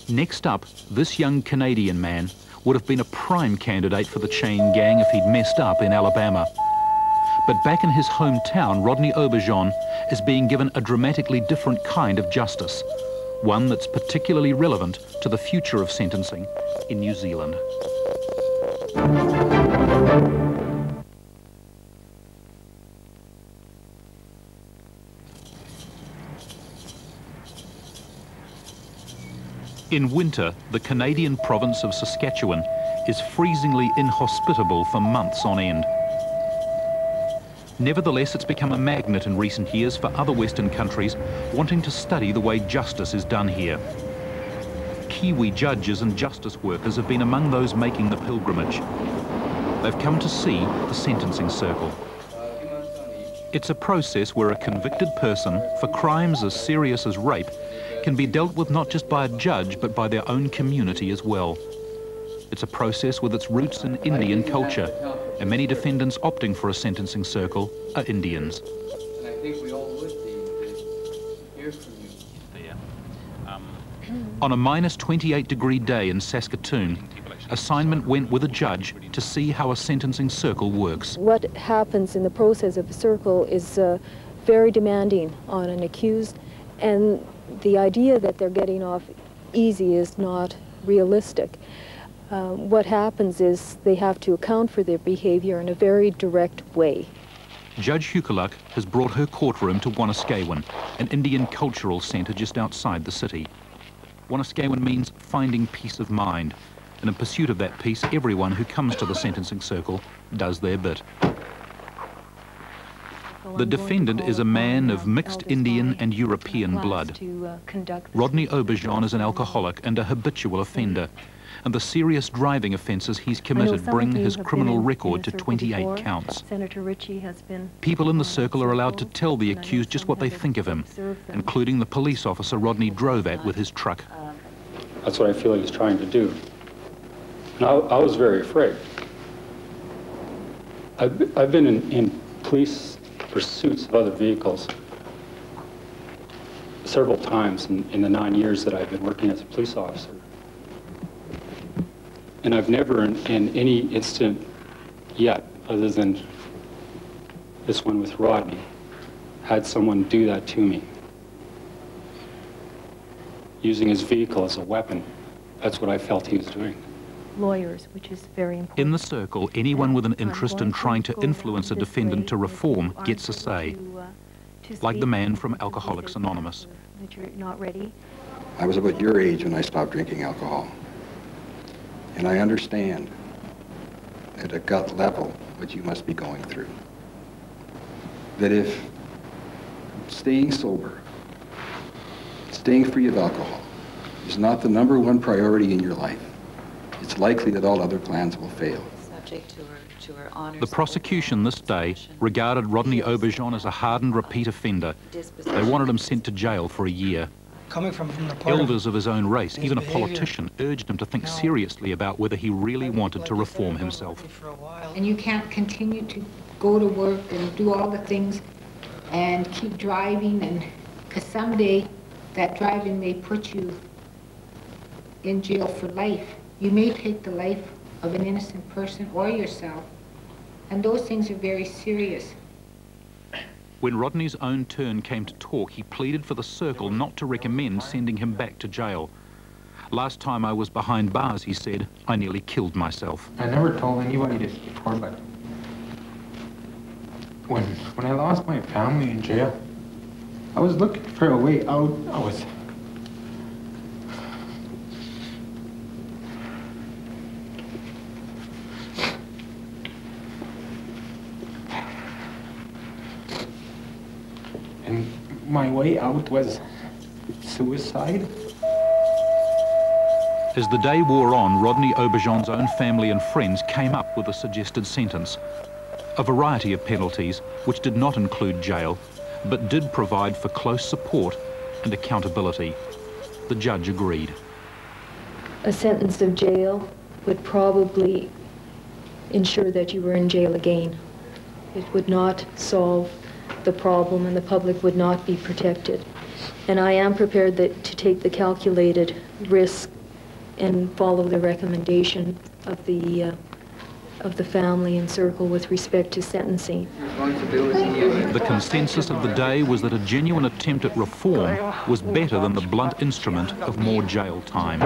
Next up, this young Canadian man would have been a prime candidate for the chain gang if he'd messed up in Alabama. But back in his hometown, Rodney Auberjonois is being given a dramatically different kind of justice, one that's particularly relevant to the future of sentencing in New Zealand. In winter, the Canadian province of Saskatchewan is freezingly inhospitable for months on end. Nevertheless, it's become a magnet in recent years for other Western countries wanting to study the way justice is done here. Kiwi judges and justice workers have been among those making the pilgrimage. They've come to see the sentencing circle. It's a process where a convicted person for crimes as serious as rape can be dealt with not just by a judge but by their own community as well. It's a process with its roots in Indian culture, and many defendants opting for a sentencing circle are Indians. And I think we all would be hear from you. On a minus 28-degree day in Saskatoon, assignment went with a judge to see how a sentencing circle works. What happens in the process of a circle is very demanding on an accused, and the idea that they're getting off easy is not realistic. What happens is they have to account for their behavior in a very direct way. Judge Hukaluk has brought her courtroom to Wanuskewin, an Indian cultural centre just outside the city. Wanuskewin means finding peace of mind, and in pursuit of that peace, everyone who comes to the sentencing circle does their bit. The defendant is a man of mixed Indian and European blood. Rodney Auberjonois is an alcoholic and a habitual offender, and the serious driving offences he's committed bring his criminal record to 28 counts. People in the circle are allowed to tell the accused just what they think of him, including the police officer Rodney drove at with his truck. That's what I feel he was trying to do. And I was very afraid. I've been in police pursuits of other vehicles several times in the 9 years that I've been working as a police officer. And I've never in any incident yet, other than this one with Rodney, had someone do that to me. Using his vehicle as a weapon. That's what I felt he was doing. Lawyers, which is very important. In the circle, anyone with an interest in trying to influence a defendant to reform gets a say, like the man from Alcoholics Anonymous. Not ready. I was about your age when I stopped drinking alcohol. And I understand at a gut level what you must be going through. That if staying sober, staying free of alcohol is not the #1 priority in your life, it's likely that all other plans will fail. The prosecution this day regarded Rodney Auberjonois as a hardened repeat offender. They wanted him sent to jail for a year. Coming from the part Elders of his own race, even a behavior. politician, urged him to think seriously about whether he really wanted to reform himself. And you can't continue to go to work and do all the things and keep driving, and because someday that driving may put you in jail for life. You may take the life of an innocent person or yourself, and those things are very serious. When Rodney's own turn came to talk, he pleaded for the circle not to recommend sending him back to jail. Last time I was behind bars, he said, I nearly killed myself. I never told anybody this before, but when I lost my family in jail, I was looking for a way out. And my way out was suicide. As the day wore on, Rodney Auberjonois' own family and friends came up with a suggested sentence. A variety of penalties, which did not include jail, but did provide for close support and accountability. The judge agreed. A sentence of jail would probably ensure that you were in jail again. It would not solve the problem, and the public would not be protected. And I am prepared to take the calculated risk and follow the recommendation of the family and circle with respect to sentencing. The consensus of the day was that a genuine attempt at reform was better than the blunt instrument of more jail time.